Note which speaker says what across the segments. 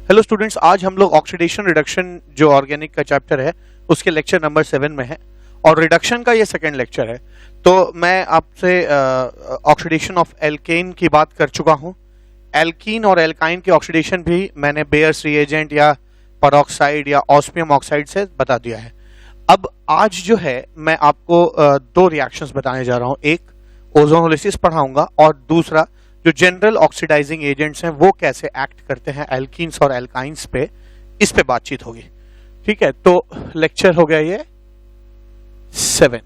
Speaker 1: Hello students, आज हम लोग ऑक्सीडेशन रिडक्शन जो ऑर्गेनिक का चैप्टर है उसके लेक्चर नंबर 7 में है और रिडक्शन का ये सेकंड लेक्चर है। तो मैं आपसे ऑक्सीडेशन ऑफ एल्केन की बात कर चुका हूँ। एल्कीन और एल्काइन की ऑक्सीडेशन भी मैंने बेयर्स रिएजेंट या पेरोक्साइड या ऑस्मियम ऑक्साइड से बता दिया है। अब आज जो है मैं आपको दो रिएक्शंस बताने जा रहा हूँ। एक ओजोनोलिसिस पढ़ाऊंगा और दूसरा जो जनरल ऑक्सीडाइजिंग एजेंट्स हैं वो कैसे एक्ट करते हैं एल्कीन्स और एल्काइंस पे, इस पे बातचीत होगी। ठीक है, तो लेक्चर हो गया ये 7।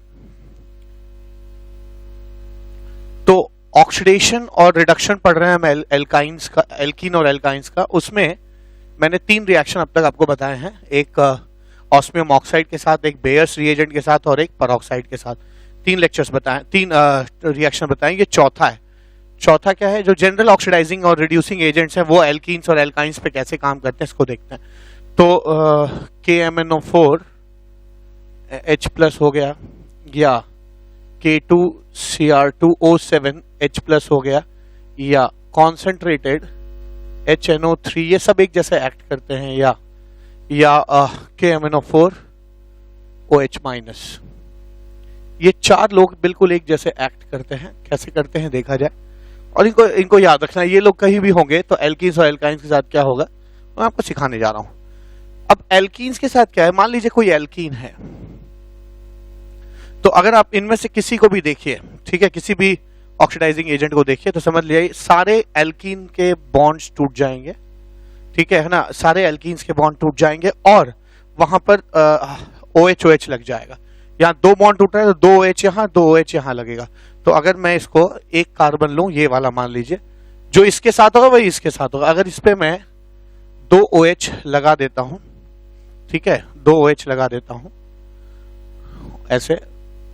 Speaker 1: तो ऑक्सीडेशन और रिडक्शन पढ़ रहे हैं हम एल्काइंस का, एल्कीन और एल्काइंस का। उसमें मैंने 3 रिएक्शन अब तक आपको बताए हैं, एक ऑस्मियम ऑक्साइड के साथ, एक बेयर्स रिएजेंट के साथ और एक पेरोक्साइड के साथ। 3 लेक्चर्स बताए, 3 रिएक्शन बताएं। ये चौथा है। चौथा क्या है? जो जनरल ऑक्सीडाइजिंग और रिड्यूसिंग एजेंट्स हैं वो एल्कीन्स और एल्काइंस पे कैसे काम करते हैं इसको देखते हैं। तो KMnO4 H प्लस हो गया या K2Cr2O7 H प्लस हो गया या कॉन्सेंट्रेटेड HNO3, ये सब एक जैसे एक्ट करते हैं, या KMnO4 OH माइनस। ये 4 लोग बिल्कुल एक जैसे एक्ट करते हैं। कैसे करते हैं देखा जाए, और इनको याद रखना। ये लोग कहीं भी होंगे तो एल्कीन्स और एल्काइंस के साथ क्या होगा मैं आपको सिखाने जा रहा हूं। अब एल्कीन्स के साथ क्या है, मान लीजिए कोई एल्कीन है, तो अगर आप इनमें से किसी को भी देखिए, ठीक है, किसी भी ऑक्सीडाइजिंग एजेंट को देखिए तो समझ लीजिए सारे एल्कीन के बॉन्ड्स टूट जाएंगे। ठीक है ना, सारे एल्कीन्स के बॉन्ड टूट जाएंगे और वहां पर OH लग जाएगा। यहाँ 2 बॉन्ड टूट रहा है तो 2 OH यहाँ, 2 OH यहाँ लगेगा। तो अगर मैं इसको एक कार्बन लूं, ये वाला मान लीजिए, जो इसके साथ होगा वही इसके साथ होगा। अगर इस पे मैं 2 OH लगा देता हूं, ठीक है, 2 OH लगा देता हूं ऐसे,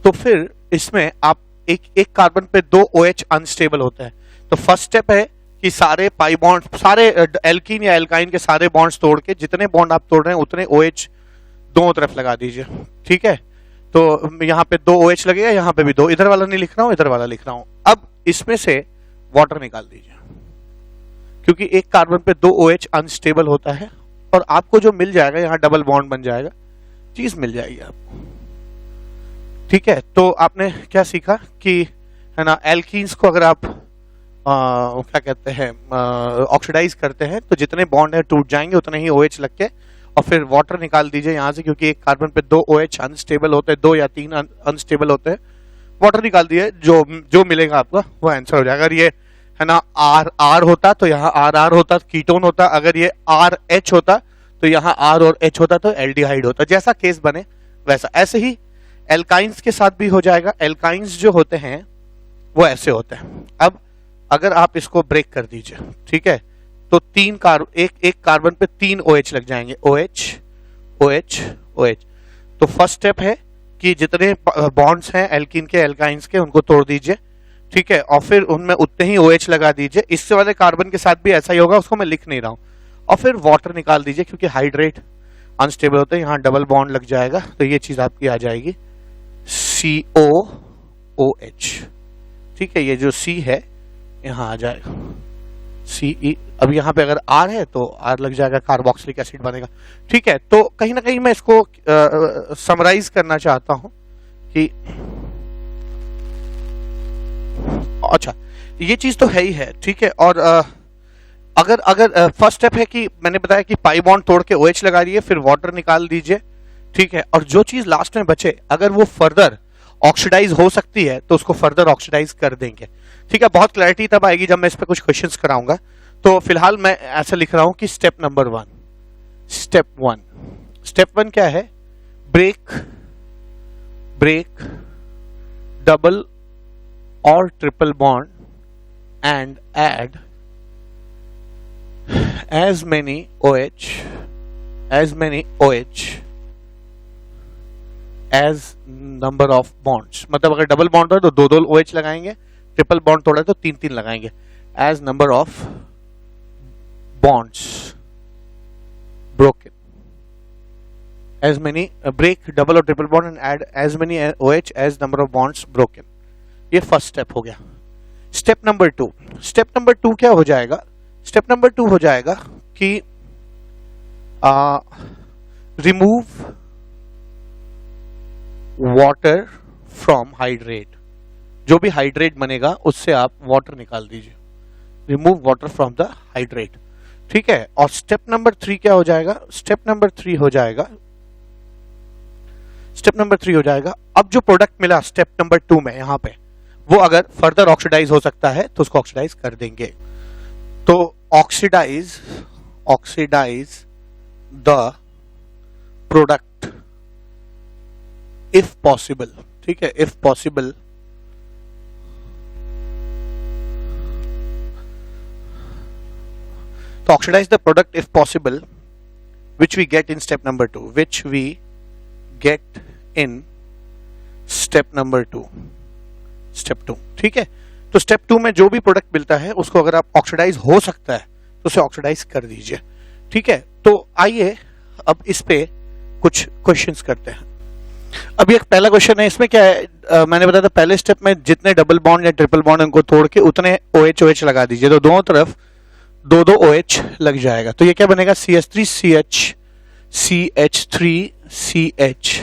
Speaker 1: तो फिर इसमें आप एक कार्बन पे 2 OH अनस्टेबल होते हैं। तो फर्स्ट स्टेप है कि सारे पाई बॉन्ड, सारे एल्कीन या एल्काइन के सारे बॉन्ड्स तोड़ के जितने बॉन्ड आप तोड़ रहे हैं उतने OH दोनों तरफ लगा दीजिए। ठीक है, तो यहाँ पे 2 OH लगेगा, यहाँ पे भी 2, इधर वाला नहीं लिख रहा हूं, इधर वाला लिख रहा हूं। अब इसमें से वाटर निकाल दीजिए, क्योंकि एक कार्बन पे 2 OH अनस्टेबल होता है और आपको जो मिल जाएगा यहाँ डबल बॉन्ड बन जाएगा, चीज मिल जाएगी आपको। ठीक है, तो आपने क्या सीखा कि है ना, एल्कीन्स को अगर आप क्या कहते हैं ऑक्सीडाइज करते हैं तो जितने बॉन्ड है टूट जाएंगे, उतने ही OH लग के, और फिर वाटर निकाल दीजिए यहाँ से, क्योंकि एक कार्बन पे 2 OH अनस्टेबल होते हैं, 2 या 3 अनस्टेबल होते हैं। वाटर निकाल दिए, जो मिलेगा आपका वो आंसर हो जाएगा। अगर ये है ना R होता तो यहाँ RR होता, कीटोन होता। अगर ये RH होता तो यहाँ R और H होता तो एल्डिहाइड होता। जैसा केस बने वैसा। ऐसे ही एल्काइंस के साथ भी हो जाएगा। एल्काइंस जो होते हैं वो ऐसे होते हैं। अब अगर आप इसको ब्रेक कर दीजिए, ठीक है, तो एक कार्बन पे 3 OH लग जाएंगे, OH OH OH। तो फर्स्ट स्टेप है कि जितने बॉन्ड्स हैं एल्कीन के एल्काइंस के उनको तोड़ दीजिए। ठीक है, और फिर उनमें उतने ही OH लगा दीजिए। इससे वाले कार्बन के साथ भी ऐसा ही होगा, उसको मैं लिख नहीं रहा हूं। और फिर वाटर निकाल दीजिए, क्योंकि हाइड्रेट अनस्टेबल होते हैं, यहाँ डबल बॉन्ड लग जाएगा, तो ये चीज आपकी आ जाएगी COOH। ठीक है, ये जो C है यहाँ आ जाएगा CE। अब यहाँ पे अगर R है तो R लग जाएगा, कार्बोक्सिलिक एसिड बनेगा। ठीक है, तो कहीं ना कहीं मैं इसको समराइज करना चाहता हूं कि अच्छा, ये चीज तो है ही है। ठीक है, और अगर फर्स्ट स्टेप है कि मैंने बताया कि पाई बॉन्ड तोड़ के OH लगा दिए, फिर वाटर निकाल दीजिए। ठीक है, और जो चीज लास्ट में बचे अगर वो फर्दर ऑक्सीडाइज हो सकती है तो उसको फर्दर ऑक्सीडाइज कर देंगे। ठीक है, बहुत क्लैरिटी तब आएगी जब मैं इस पे कुछ क्वेश्चंस कराऊंगा। तो फिलहाल मैं ऐसा लिख रहा हूं कि स्टेप नंबर 1, स्टेप 1 क्या है? ब्रेक डबल और triple bond and add as many OH as number of bonds। मतलब अगर डबल बॉन्ड है तो 2 OH लगाएंगे, ट्रिपल बॉन्ड तोड़ा है तो 3 लगाएंगे। as number of bonds broken, as many break double और triple bond and add as many OH as number of bonds broken। ये फर्स्ट स्टेप हो गया। स्टेप नंबर 2 क्या हो जाएगा? स्टेप नंबर 2 हो जाएगा कि रिमूव वाटर फ्रॉम हाइड्रेट, जो भी हाइड्रेट बनेगा उससे आप वाटर निकाल दीजिए, remove water from the hydrate, ठीक है। और स्टेप नंबर 3 क्या हो जाएगा, स्टेप नंबर 3 हो जाएगा, अब जो प्रोडक्ट मिला स्टेप नंबर 2 में यहां पे, वो अगर फर्दर ऑक्सीडाइज हो सकता है तो उसको ऑक्सीडाइज कर देंगे। तो oxidise the product if possible, ठीक है, इफ पॉसिबल तो oxidise the product if possible which we get in step number 2, which we get in step number 2, step 2, ठीक है। तो स्टेप 2 में जो भी प्रोडक्ट मिलता है उसको अगर आप ऑक्सीडाइज हो सकता है तो उसे ऑक्सीडाइज कर दीजिए, ठीक है। तो आइए अब इस पे कुछ क्वेश्चंस करते हैं। अभी एक पहला क्वेश्चन है, इसमें क्या है, मैंने बताया था पहले स्टेप में जितने डबल बॉन्ड या ट्रिपल बॉन्ड उनको तोड़ के उतने OH OH लगा दीजिए, तो दोनों तरफ 2 OH लग जाएगा। तो ये क्या बनेगा, CH3CH CH3CH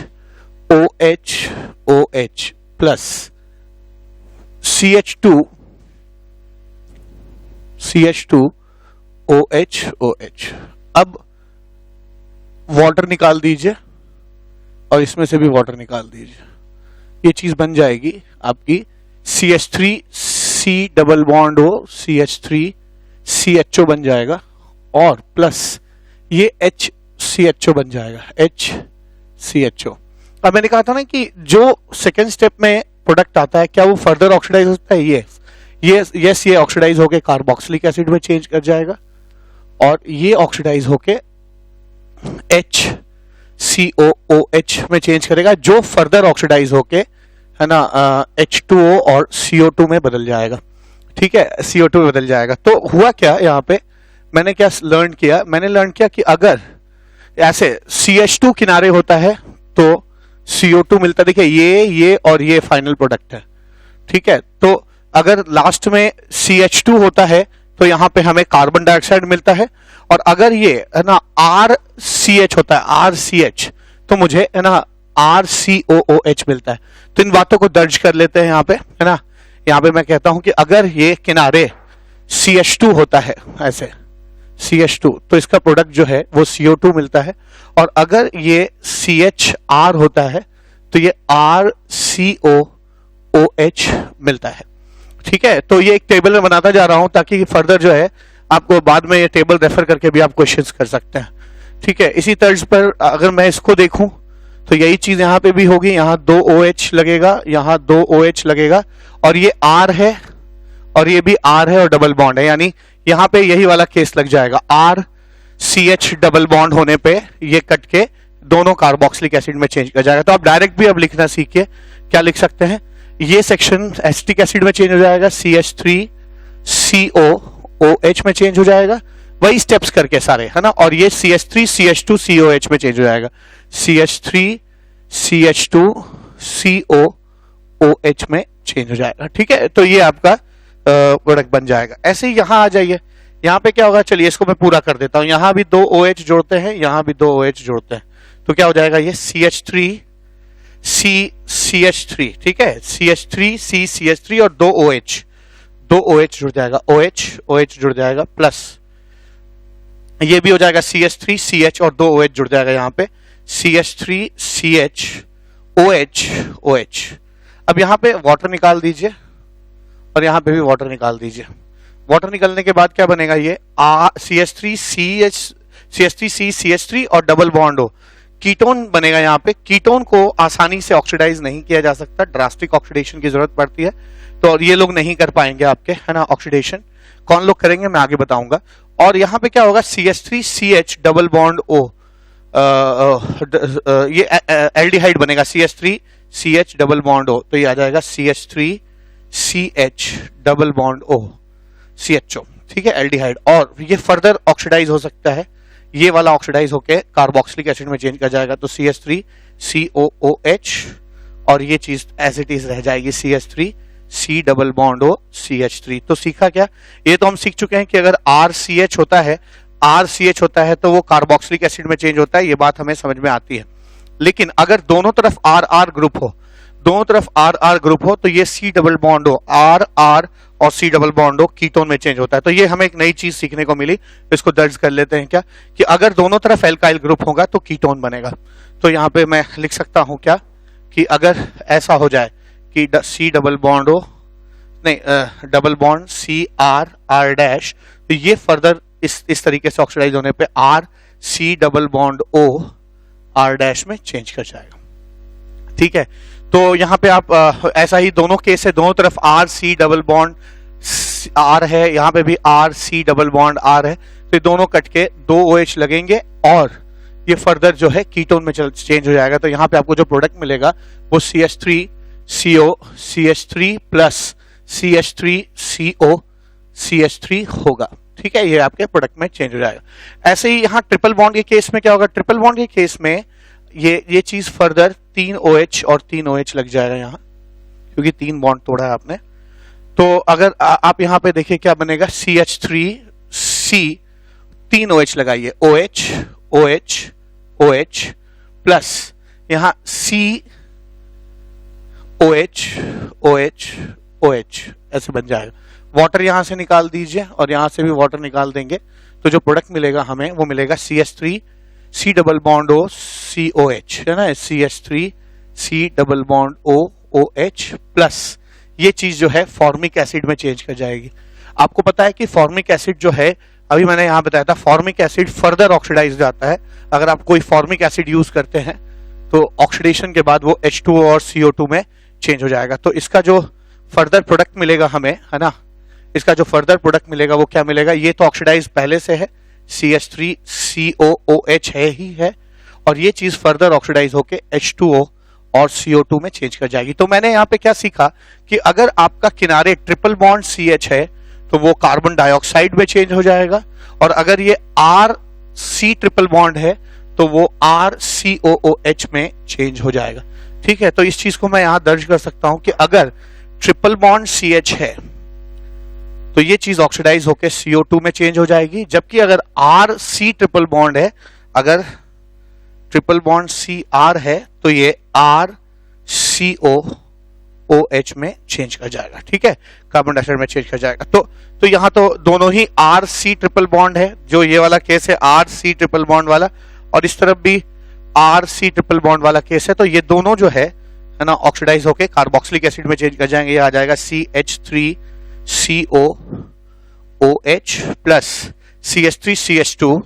Speaker 1: OH OH plus CH2 OH OH। अब वाटर निकाल दीजिए और इसमें से भी वाटर निकाल दीजिए, ये चीज बन जाएगी आपकी CH3 C double bond O CH3 CHO बन जाएगा, और प्लस ये HCHO बन जाएगा, HCHO। अब मैंने कहा था ना कि जो सेकेंड स्टेप में प्रोडक्ट आता है क्या वो फर्दर ऑक्सीडाइज होता है, यस ये ऑक्सीडाइज होके कार्बोक्सिलिक एसिड में चेंज कर जाएगा, और ये ऑक्सीडाइज होके HCOOH में चेंज करेगा, जो फर्दर ऑक्सीडाइज होके, है ना, H2O और CO2 में बदल जाएगा, ठीक है, CO2 में बदल जाएगा। तो हुआ क्या यहाँ पे, मैंने क्या लर्न किया, मैंने लर्न किया कि अगर ऐसे CH2 किनारे होता है तो CO2 मिलता है, देखिए ये और ये फाइनल प्रोडक्ट है, ठीक है। तो अगर लास्ट में CH2 होता है तो यहां पे हमें कार्बन डाइऑक्साइड मिलता है, और अगर ये, है ना, RCH होता है, RCH, तो मुझे, है ना, RCOOH मिलता है। तो इन बातों को दर्ज कर लेते हैं यहाँ पे, है ना। यहाँ पे मैं कहता हूं कि अगर ये किनारे CH2 होता है, ऐसे CH2, तो इसका प्रोडक्ट जो है वो CO2 मिलता है, और अगर ये CHR होता है तो ये RCOOH मिलता है, ठीक है। तो ये एक टेबल में बनाता जा रहा हूं ताकि फर्दर जो है आपको बाद में ये टेबल रेफर करके भी आप क्वेश्चंस कर सकते हैं, ठीक है। इसी तर्ज पर अगर मैं इसको देखूं तो यही चीज यहां पे भी होगी, यहां 2 OH लगेगा, यहां 2 OH लगेगा, और ये R है और ये भी R है और डबल बॉन्ड है, यानी यहां पे यही वाला केस लग जाएगा, RCH डबल बॉन्ड होने पे ये कट के दोनों कार्बोक्सिलिक एसिड में चेंज कर जाएगा। तो आप डायरेक्ट भी अब लिखना सीखिए, क्या लिख सकते हैं, ये सेक्शन एसिटिक एसिड में चेंज हो जाएगा, CH3COOH में चेंज हो जाएगा, वही स्टेप्स करके सारे, है ना, और ये CH3CH2COH में चेंज हो जाएगा, CH3CH2COOH में चेंज हो जाएगा, ठीक है। तो ये आपका प्रोडक्ट बन जाएगा। ऐसे ही यहां आ जाइए, यहां पे क्या होगा, चलिए इसको मैं पूरा कर देता हूं, यहां भी 2 OH जोड़ते हैं, यहां भी 2 OH जोड़ते हैं, तो क्या हो जाएगा, ये CH3 ठीक है, CH3 और 2 OH जुड़ जाएगा, OH जुड़ जाएगा, प्लस ये भी हो जाएगा CH3CH और 2 OH जुड़ जाएगा यहाँ पे, CH3CH अब यहाँ पे वाटर निकाल दीजिए और यहाँ पे भी वाटर निकाल दीजिए। वाटर निकलने के बाद क्या बनेगा, ये CH3CH3 और डबल बॉन्ड हो, कीटोन बनेगा। यहाँ पे कीटोन को आसानी से ऑक्सीडाइज नहीं किया जा सकता, ड्रास्टिक ऑक्सीडेशन की जरूरत पड़ती है, तो ये लोग नहीं कर पाएंगे आपके, है ना, ऑक्सीडेशन। कौन लोग करेंगे मैं आगे बताऊंगा। और यहाँ पे क्या होगा, CH3CH डबल बॉन्ड O, ये एल्डिहाइड बनेगा, CH3CH डबल बॉन्ड O, तो ये आ जाएगा CH3CH double bond O CHO, ठीक है, एल्डिहाइड। और ये फर्दर ऑक्सीडाइज हो सकता है, ये वाला ऑक्सीडाइज होके कार्बोक्सिलिक एसिड में चेंज कर जाएगा, तो CH3COOH, और ये चीज एज इट इज रह जाएगी, CH3C double bond O CH3। तो सीखा क्या, ये तो हम सीख चुके हैं कि अगर RCH होता है, RCH होता है तो वो कार्बोक्सिलिक एसिड में चेंज होता है, ये बात हमें समझ में आती है। लेकिन अगर दोनों तरफ RR ग्रुप हो, दोनों तरफ RR ग्रुप हो तो ये C डबल बॉन्ड हो, RR और C डबल बॉन्ड हो, कीटोन में चेंज होता है। तो ये हमें एक नई चीज सीखने को मिली, इसको दर्ज कर लेते हैं क्या, कि अगर दोनों तरफ एल्काइल ग्रुप होगा तो कीटोन बनेगा। तो यहाँ पे मैं लिख सकता हूं क्या, कि अगर ऐसा हो जाए कि C डबल बॉन्ड हो, नहीं डबल बॉन्ड CR डैश, तो ये फर्दर इस तरीके से ऑक्सीडाइज होने पे RC double bond O R dash में चेंज कर जाएगा। ठीक है, तो यहाँ पे आप ऐसा ही दोनों केस है, दोनों तरफ RC डबल बॉन्ड R है, यहाँ पे भी RC डबल बॉन्ड R है, तो ये दोनों कट के 2 OH लगेंगे और ये फर्दर जो है कीटोन में चेंज हो जाएगा। तो यहाँ पे आपको जो प्रोडक्ट मिलेगा वो CH3CO CH3 plus CH3CO CH3 होगा। ठीक है, ये आपके प्रोडक्ट में चेंज हो जाएगा। ऐसे ही यहाँ ट्रिपल बॉन्ड के केस में क्या होगा, ट्रिपल बॉन्ड के केस में ये चीज फर्दर 3 OH और 3 OH लग जाएगा यहाँ, क्योंकि 3 बॉन्ड तोड़ा है आपने। तो अगर आप यहाँ पे देखिए क्या बनेगा, CH3C 3 OH लगाइए, OH OH OH प्लस यहाँ C OH OH OH ऐसे बन जाएगा। वाटर यहां से निकाल दीजिए और यहां से भी वाटर निकाल देंगे, तो जो प्रोडक्ट मिलेगा हमें वो मिलेगा CH3 C double bond O COH, है ना, CH3 C double bond O OH plus ये चीज जो है फॉर्मिक एसिड में चेंज कर जाएगी। आपको पता है कि फॉर्मिक एसिड जो है, अभी मैंने यहाँ बताया था, फॉर्मिक एसिड फर्दर ऑक्सीडाइज जाता है। अगर आप कोई फॉर्मिक एसिड यूज करते हैं तो ऑक्सीडेशन के बाद वो H2O और CO2 में चेंज हो जाएगा। तो इसका जो फर्दर प्रोडक्ट मिलेगा हमें, है ना, इसका जो फर्दर प्रोडक्ट मिलेगा वो क्या मिलेगा, ये तो ऑक्सीडाइज पहले से है, CH3COOH है ही है, और ये चीज फर्दर ऑक्सीडाइज होके H2O और CO2 में चेंज कर जाएगी। तो मैंने यहाँ पे क्या सीखा कि अगर आपका किनारे ट्रिपल बॉन्ड CH है तो वो कार्बन डाइऑक्साइड में चेंज हो जाएगा, और अगर ये RC ट्रिपल बॉन्ड है तो वो RCOOH में चेंज हो जाएगा। ठीक है, तो इस चीज को मैं यहां दर्ज कर सकता हूं कि अगर ट्रिपल बॉन्ड CH है तो ये चीज ऑक्सीडाइज होकर CO2 में चेंज हो जाएगी, जबकि अगर RC ट्रिपल बॉन्ड है, अगर ट्रिपल बॉन्ड CR है तो ये RCOOH में चेंज कर जाएगा। ठीक है, कार्बन डाइऑक्साइड में चेंज कर जाएगा। तो यहां तो दोनों ही RC ट्रिपल बॉन्ड है, जो ये वाला केस है RC ट्रिपल बॉन्ड वाला, और इस तरफ भी RC ट्रिपल बॉन्ड वाला केस है। तो ये दोनों जो है ना, ऑक्सीडाइज होके कार्बोक्सिलिक एसिड में चेंज कर जाएंगे। ये आ जाएगा CH3COOH प्लस CH3CH2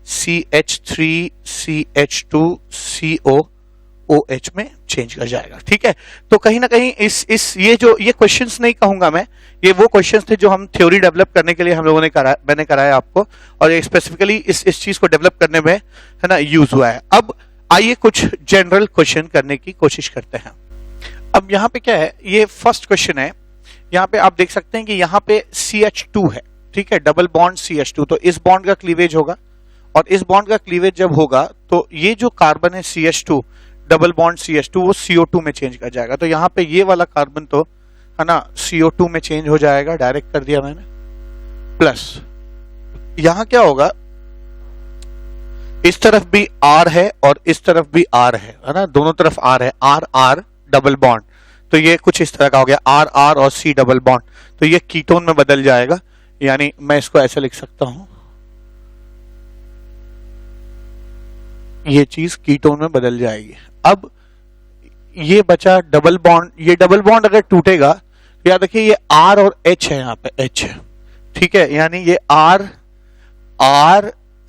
Speaker 1: CH3CH2COOH में चेंज कर जाएगा। ठीक है, तो कहीं ना कहीं ये क्वेश्चंस नहीं कहूंगा मैं, ये वो क्वेश्चंस थे जो हम थ्योरी डेवलप करने के लिए हम लोगों ने मैंने कराया आपको, और ये स्पेसिफिकली इस चीज को डेवलप करने में, है ना, यूज हुआ है। अब आइए कुछ जनरल क्वेश्चन करने की कोशिश करते हैं। अब यहाँ पे क्या है, ये फर्स्ट क्वेश्चन है, यहाँ पे आप देख सकते हैं कि यहाँ पे CH2 है। ठीक है, डबल बॉन्ड CH2, तो इस बॉन्ड का क्लीवेज होगा, और इस बॉन्ड का क्लीवेज जब होगा तो ये जो कार्बन है CH2 डबल बॉन्ड CH2 वो CO2 में चेंज कर जाएगा। तो यहाँ पे ये वाला कार्बन तो, है ना, CO2 में चेंज हो जाएगा, डायरेक्ट कर दिया मैंने, प्लस यहाँ क्या होगा, इस तरफ भी R है और इस तरफ भी R है ना, दोनों तरफ R है, R डबल बॉन्ड, तो ये कुछ इस तरह का हो गया, R और C डबल बॉन्ड, तो ये कीटोन में बदल जाएगा। यानी मैं इसको ऐसे लिख सकता हूं, ये चीज कीटोन में बदल जाएगी। अब ये बचा डबल बॉन्ड, ये डबल बॉन्ड अगर टूटेगा तो याद रखिए ये R और H है, यहाँ पे H है। ठीक है, यानी ये R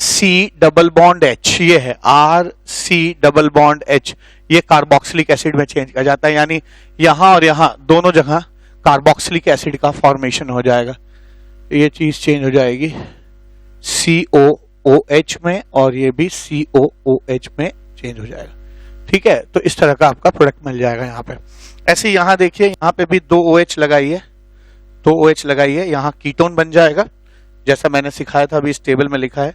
Speaker 1: C double bond H, ये है RC डबल बॉन्ड H, ये कार्बोक्सिलिक एसिड में चेंज कर जाता है। यानी यहां और यहां दोनों जगह कार्बोक्सिलिक एसिड का फॉर्मेशन हो जाएगा, ये चीज चेंज हो जाएगी COOH में, और ये भी COOH में चेंज हो जाएगा। ठीक है, तो इस तरह का आपका प्रोडक्ट मिल जाएगा यहाँ पे। ऐसे यहां देखिए, यहाँ पे भी 2 OH लगाइए, 2 OH लगाइए, यहाँ कीटोन बन जाएगा, जैसा मैंने सिखाया था, अभी इस टेबल में लिखा है,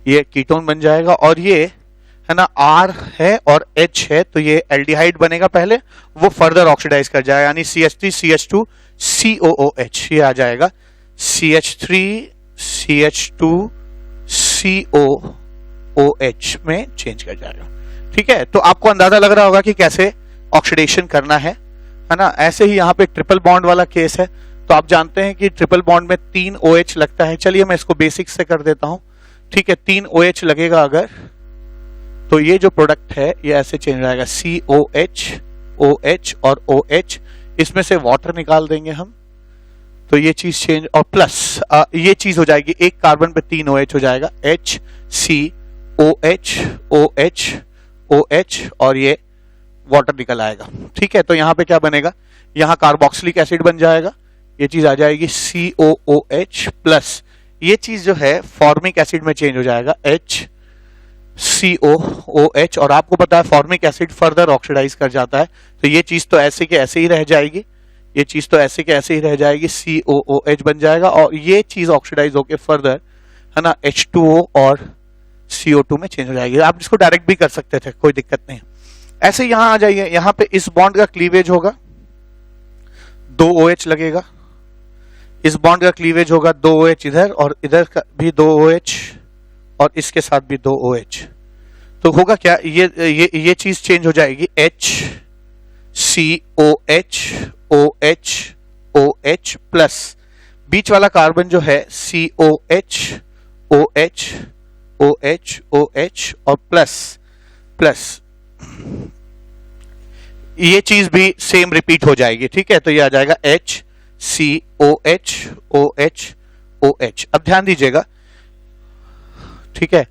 Speaker 1: ये कीटोन बन जाएगा। और ये है ना, R है और H है, तो ये एल्डिहाइड बनेगा पहले, वो फर्दर ऑक्सीडाइज कर जाएगा, यानी CH3CH2 COOH, ये आ जाएगा CH3CH2 COOH में चेंज कर जाएगा। ठीक है, तो आपको अंदाजा लग रहा होगा कि कैसे ऑक्सीडेशन करना है ना। ऐसे ही यहाँ पे ट्रिपल बॉन्ड वाला केस है, तो आप जानते हैं कि ट्रिपल बॉन्ड में 3 OH लगता है। चलिए मैं इसको बेसिक से कर देता हूं। ठीक है, 3 OH लगेगा अगर, तो ये जो प्रोडक्ट है ये ऐसे चेंज हो जाएगा, COH, OH और OH। इसमें से वाटर निकाल देंगे हम, तो ये चीज चेंज, और प्लस ये चीज हो जाएगी, एक कार्बन पे 3 OH हो जाएगा, HCOH, OH, OH और ये वाटर निकल आएगा। ठीक है, तो यहां पे क्या बनेगा, यहां कार्बोक्सिलिक एसिड बन जाएगा, ये चीज आ जाएगी COOH प्लस ये चीज जो है फॉर्मिक एसिड में चेंज हो जाएगा, HCOOH। और आपको पता है फॉर्मिक एसिड फर्दर ऑक्सीडाइज कर जाता है, तो ये चीज तो ऐसे के ऐसे ही रह जाएगी, ये चीज तो ऐसे के ऐसे ही रह जाएगी, COOH बन जाएगा, और ये चीज ऑक्सीडाइज होके फर्दर है ना H2O और CO2 में चेंज हो जाएगी। आप इसको डायरेक्ट भी कर सकते थे, कोई दिक्कत नहीं। ऐसे यहां आ जाइए, यहां पे इस बॉन्ड का क्लीवेज होगा, 2 OH लगेगा, इस बॉन्ड का क्लीवेज होगा 2 OH इधर, और इधर का भी 2 OH, और इसके साथ भी 2 OH। तो होगा क्या, ये चीज चेंज हो जाएगी, HCOH, OH, OH प्लस बीच वाला कार्बन जो है COH, OH, OH, OH और प्लस ये चीज भी सेम रिपीट हो जाएगी। ठीक है, तो ये आ जाएगा HCOH, OH, OH। अब ध्यान दीजिएगा, ठीक है,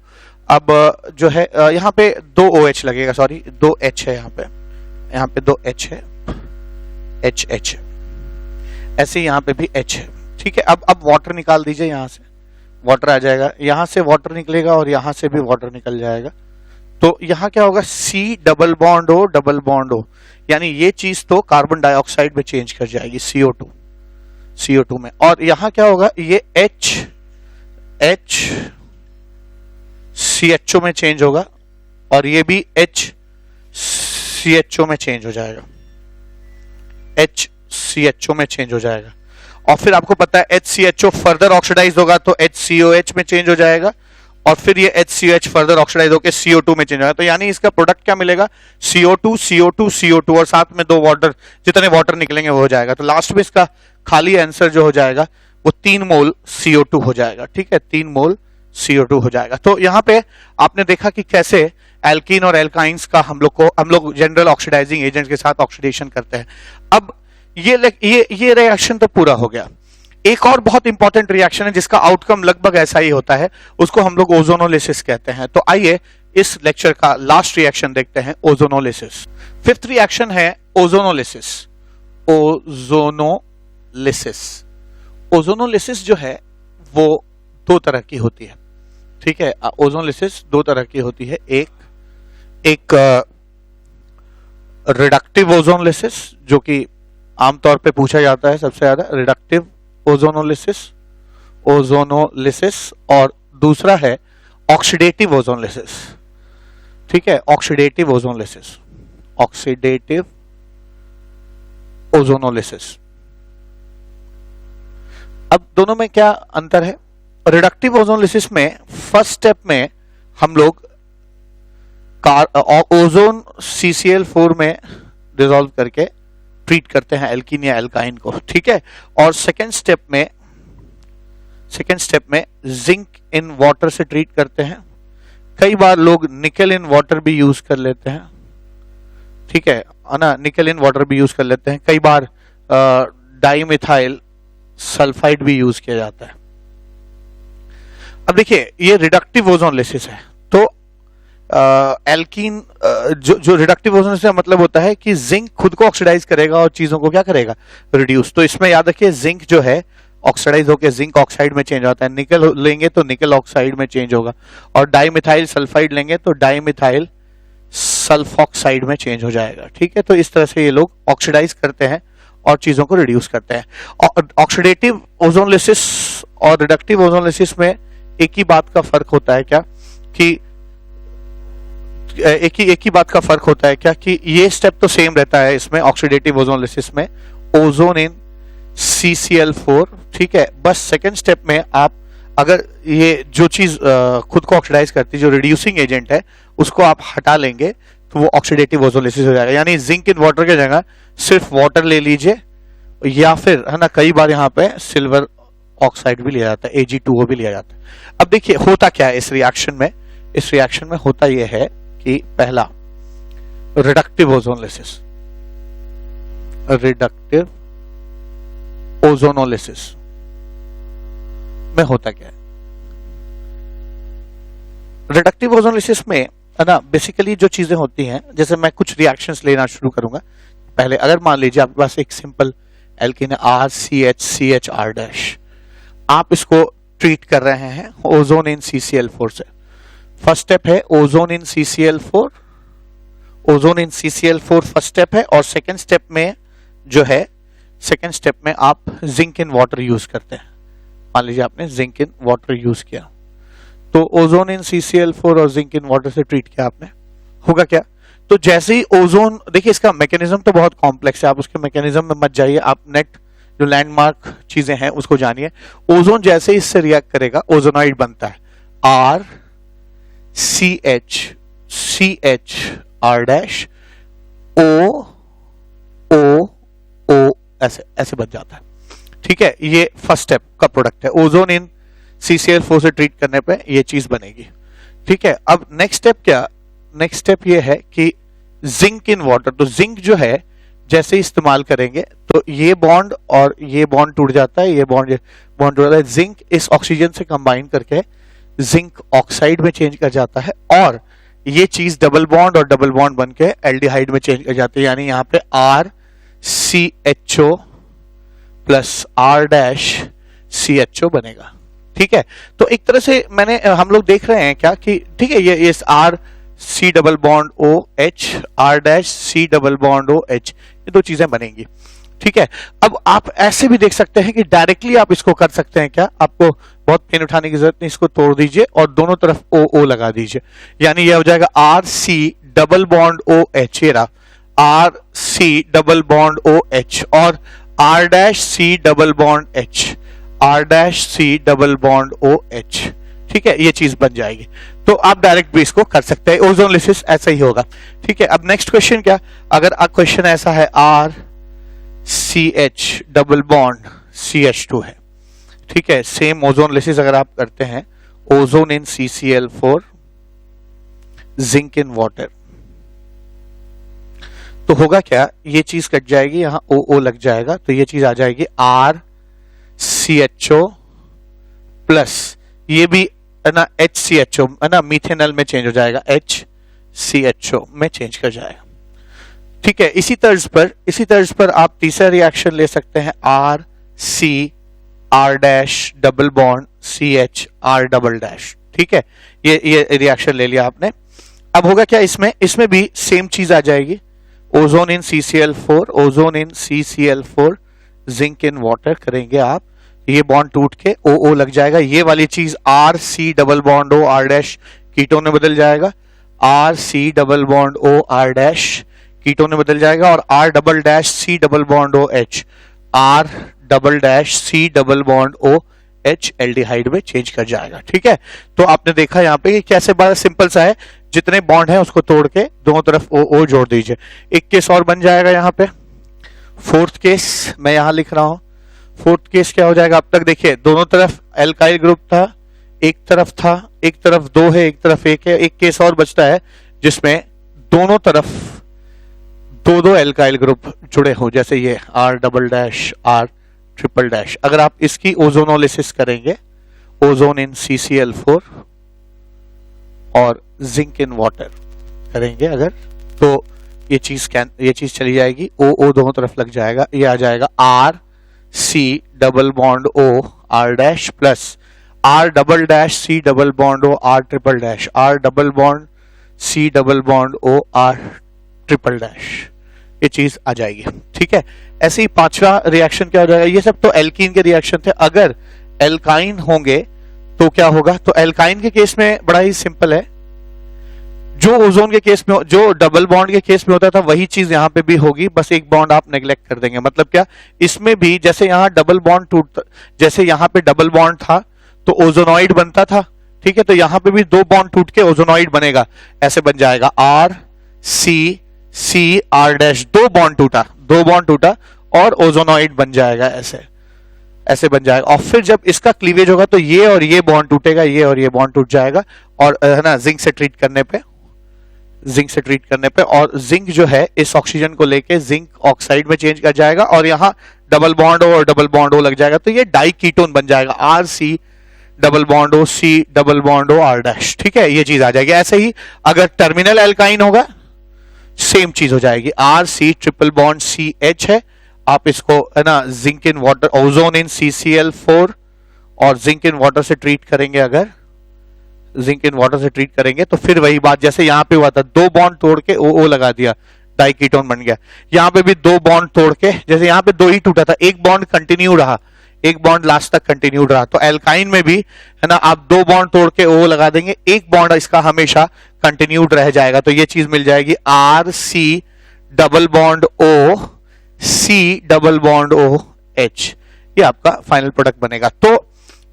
Speaker 1: अब जो है यहाँ पे 2 OH लगेगा, सॉरी 2 H है, यहाँ पे 2 H है, H है, ऐसे यहाँ पे भी H है। ठीक है, अब वाटर निकाल दीजिए, यहाँ से वाटर आ जाएगा, यहाँ से वाटर निकलेगा और यहाँ से भी वाटर निकल जाएगा, तो यहाँ क्या होगा, C डबल बॉन्ड O, यानी ये चीज तो कार्बन डाइऑक्साइड में चेंज कर जाएगी, CO2 में, और यहाँ क्या होगा, ये H CHO में चेंज होगा, और ये भी HCHO में चेंज हो जाएगा, HCHO में चेंज हो जाएगा। और फिर आपको पता है HCHO फर्दर ऑक्सीडाइज होगा तो HCOH में चेंज हो जाएगा, और फिर ये HCOH फर्दर ऑक्सीडाइज होकर CO2 में चेंज होगा। तो यानी इसका प्रोडक्ट क्या मिलेगा, CO2 CO2 CO2 और साथ में 2 वाटर, जितने वाटर निकलेंगे वो हो जाएगा। तो लास्ट में इसका खाली आंसर जो हो जाएगा वो 3 मोल CO2 हो जाएगा। ठीक है, 3 मोल CO2 हो जाएगा। तो यहाँ पे आपने देखा कि कैसे एल्कीन और एल्काइंस का हम लोग जनरल ऑक्सीडाइजिंग एजेंट के साथ ऑक्सीडेशन करते हैं। अब ये रिएक्शन तो पूरा हो गया। एक और बहुत इंपॉर्टेंट रिएक्शन है जिसका आउटकम लगभग ऐसा ही होता है, उसको हम लोग ओजोनोलिसिस कहते हैं। तो आइए इस लेक्चर का लास्ट रिएक्शन देखते हैं, ओजोनोलिसिस। 5th रिएक्शन है ओजोनोलिसिस। ओजोनोलिसिस जो है वो 2 तरह की होती है। ठीक है, ओजोनोलिसिस 2 तरह की होती है। एक रिडक्टिव ओजोनोलिसिस, जो कि आमतौर पे पूछा जाता है सबसे ज्यादा, रिडक्टिव ओजोनोलिसिस, और दूसरा है ऑक्सीडेटिव ओजोनोलिसिस। ठीक है, ऑक्सीडेटिव ओजोनोलिसिस। अब दोनों में क्या अंतर है? रिडक्टिव ओजोनोलिसिस में फर्स्ट स्टेप में हम लोग ओजोन CCl4 में डिसॉल्व करके ट्रीट करते हैं एल्कीन या एल्काइन को। ठीक है, और सेकेंड स्टेप में जिंक इन वाटर से ट्रीट करते हैं। कई बार लोग निकल इन वाटर भी यूज कर लेते हैं। ठीक है ना, निकल इन वाटर भी यूज कर लेते हैं। कई बार डाइमिथाइल सल्फाइड भी यूज किया जाता है। अब देखिए, ये रिडक्टिव ओजोनोलिसिस है। तो एल्कीन जो रिडक्टिव ओजोनोलिसिस का मतलब होता है कि जिंक खुद को ऑक्सीडाइज करेगा और चीजों को क्या करेगा, रिड्यूस। तो इसमें याद रखिए, जिंक जो है ऑक्सीडाइज होकर जिंक ऑक्साइड में चेंज होता है। निकल लेंगे तो निकल ऑक्साइड में चेंज होगा, और डाइमिथाइल सल्फाइड लेंगे तो डाइमिथाइल सल्फॉक्साइड में चेंज हो जाएगा। ठीक है, तो इस तरह से ये लोग ऑक्सीडाइज करते हैं और चीजों को रिड्यूस करते हैं। ऑक्सीडेटिव ओजोनोलिसिस और रिडक्टिव ओजोनोलिसिस में एक ही बात का फर्क होता है क्या, कि एक ही बात का फर्क होता है क्या, कि ये स्टेप तो सेम रहता है इसमें ऑक्सीडेटिव ओजोनोलिसिस में, ओजोन इन CCl4। ठीक है, बस सेकेंड स्टेप में आप अगर ये जो चीज खुद को ऑक्सीडाइज करती है, जो रिड्यूसिंग एजेंट है, उसको आप हटा लेंगे तो वो ऑक्सीडेटिव ओजोलिसिस हो जाएगा। यानी जिंक इन वाटर की जगह सिर्फ वाटर ले लीजिए, या फिर है ना कई बार यहाँ पे सिल्वर ऑक्साइड भी लिया जाता है, Ag2O भी लिया जाता है। अब देखिए होता क्या है इस रिएक्शन में। इस रिएक्शन में होता यह है कि पहला रिडक्टिव ओजोनोलिसिस, रिडक्टिव ओजोनोलिसिस में होता क्या है? रिडक्टिव ओजोनोलिसिस में है ना बेसिकली जो चीजें होती हैं, जैसे मैं कुछ रिएक्शंस लेना शुरू करूंगा। पहले अगर मान लीजिए आपके पास एक सिंपल एल्कीन है RCH डैश, आप इसको ट्रीट कर रहे हैं ओजोन इन CCl4 से। फर्स्ट स्टेप है ozone in CCl4, ozone in CCl4 first step है। और सेकंड स्टेप में जो है, सेकंड स्टेप में आप जिंक इन वाटर यूज करते हैं। मान लीजिए आपने जिंक इन वाटर यूज किया, तो ओजोन इन CCl4 और जिंक इन वाटर से ट्रीट किया आपने, होगा क्या? तो जैसे ही ओजोन, देखिए इसका मैकेनिज्म तो बहुत कॉम्प्लेक्स है, आप उसके मैकेनिज्म में मत जाइए, आप नेट जो लैंडमार्क चीजें हैं उसको जानिए। ओजोन जैसे इससे रिएक्ट करेगा, ओजोनाइड बनता है RCH डैश O ऐसे बन जाता है। ठीक है, ये फर्स्ट स्टेप का प्रोडक्ट है। ओजोन इन CCl4 से ट्रीट करने पे ये चीज बनेगी। ठीक है, अब नेक्स्ट स्टेप क्या? नेक्स्ट स्टेप ये है कि जिंक इन वाटर। तो जिंक जो है जैसे इस्तेमाल करेंगे तो ये बॉन्ड और ये बॉन्ड टूट जाता है, ये बॉन्ड टूट जाता है। जिंक इस ऑक्सीजन से कंबाइन करके जिंक ऑक्साइड में चेंज कर जाता है, और ये चीज डबल बॉन्ड और डबल बॉन्ड बन के एल्डिहाइड में चेंज कर जाती है। यानी यहाँ पे RCHO plus R dash CHO बनेगा। ठीक है, तो एक तरह से हम लोग देख रहे हैं क्या कि ठीक है, ये R C double bond OH R dash C double bond OH, ये दो चीजें बनेंगी। ठीक है, अब आप ऐसे भी देख सकते हैं कि डायरेक्टली आप इसको कर सकते हैं क्या? आपको बहुत पेन उठाने की जरूरत नहीं, इसको तोड़ दीजिए और दोनों तरफ O लगा दीजिए। यानी ये हो जाएगा RC डबल बॉन्ड OH, ये रहा RC डबल बॉन्ड OH और R dash C double bond H, R dash C double bond OH। ठीक है, ये चीज बन जाएगी। तो आप डायरेक्ट भी इसको कर सकते हैं, ओजोनोलिसिस ऐसा ही होगा। ठीक है, अब नेक्स्ट क्वेश्चन क्या? अगर क्वेश्चन ऐसा है RCH डबल बॉन्ड CH2 है। ठीक है, सेम ओजोनोलिसिस अगर आप करते हैं, ozone in CCl4 zinc in water, तो होगा क्या? ये चीज कट जाएगी, यहां O लग जाएगा, तो ये चीज आ जाएगी RCHO प्लस ये भी है ना HCHO है ना, मीथेनॉल में चेंज हो जाएगा, HCHO में चेंज कर जाएगा। ठीक है, इसी तर्ज पर आप तीसरा रिएक्शन ले सकते हैं RC dash double bond CH double dash. ठीक है, ये रिएक्शन ले लिया आपने। अब होगा क्या इसमें भी सेम चीज आ जाएगी, ozone in CCl4 zinc in water करेंगे आप, ये बॉन्ड टूट के O लग जाएगा। ये वाली चीज RC double bond O R dash ketone में बदल जाएगा, RC double bond O R dash ketone में बदल जाएगा, और R double dash C double bond OH R double dash C double bond OH aldehyde में चेंज कर जाएगा। ठीक है, तो आपने देखा यहाँ पे कैसे बड़ा सिंपल सा है, जितने बॉन्ड है उसको तोड़ के दोनों तरफ O जोड़ दीजिए। एक केस और बन जाएगा यहाँ पे, फोर्थ केस मैं यहां लिख रहा हूं। फोर्थ केस क्या हो जाएगा? अब तक देखिए दोनों तरफ एल्काइल ग्रुप था, एक तरफ 2 है, एक तरफ 1 है। एक केस और बचता है जिसमें दोनों तरफ दो एल्काइल ग्रुप जुड़े हो, जैसे ये R double dash R triple dash. अगर आप इसकी ओजोनोलिसिस करेंगे, ओजोन इन CCl4 और जिंक इन वाटर करेंगे अगर, तो ये चीज चली जाएगी, O दोनों तरफ लग जाएगा, ये आ जाएगा RC double bond O R dash plus R double dash C double bond O R triple dash, R double bond C double bond O R triple dash, ये चीज आ जाएगी। ठीक है, ऐसे ही पांचवा रिएक्शन क्या हो जाएगा? ये सब तो एल्कीन के रिएक्शन थे। अगर एल्काइन होंगे तो क्या होगा? तो एल्काइन के केस में बड़ा ही सिंपल है, जो ओजोन के केस में, जो डबल बॉन्ड के केस में होता था वही चीज यहां पे भी होगी, बस एक बॉन्ड आप नेग्लेक्ट कर देंगे। मतलब क्या? इसमें भी जैसे यहां डबल बॉन्ड जैसे यहां पे डबल बॉन्ड था, तो ओजोनॉइड बनता था, ठीक है। तो यहां पे भी 2 बॉन्ड टूट के ओजोनॉइड बनेगा, ऐसे बन जाएगा R C C R dash, 2 bond टूटा और ओजोनॉइड बन जाएगा, ऐसे बन जाएगा। और फिर जब इसका क्लीवेज होगा तो ये और ये बॉन्ड टूटेगा, ये और ये बॉन्ड टूट जाएगा, और है ना जिंक से ट्रीट करने पे और जिंक जो है इस ऑक्सीजन को लेके जिंक ऑक्साइड में चेंज कर जाएगा, और यहां डबल बॉन्ड ओ और डबल बॉन्ड ओ लग जाएगा, तो ये डाई कीटोन बन जाएगा, R C double bond O C double bond O R dash, ठीक है। ये चीज आ जाएगी। ऐसे ही अगर टर्मिनल एल्काइन होगा सेम चीज हो जाएगी, R C triple bond C H है, आप इसको है ना zinc in water ozone in CCl4 और जिंक इन वाटर से ट्रीट करेंगे, अगर जिंक इन वाटर से ट्रीट करेंगे तो फिर वही बात जैसे यहां पे हुआ था, 2 बॉन्ड तोड़ के ओ लगा दिया, डाइकीटोन बन गया। यहां पे भी 2 बॉन्ड तोड़ के, जैसे यहां पे 2 ही टूटा था, एक बॉन्ड कंटिन्यू रहा, एक बॉन्ड लास्ट तक कंटिन्यूड रहा, तो एल्काइन में भी है ना आप 2 बॉन्ड तोड़ के ओ लगा देंगे, एक बॉन्ड इसका हमेशा कंटिन्यूड रह जाएगा, तो ये चीज मिल जाएगी R C double bond O C double bond O H, ये आपका फाइनल प्रोडक्ट बनेगा। तो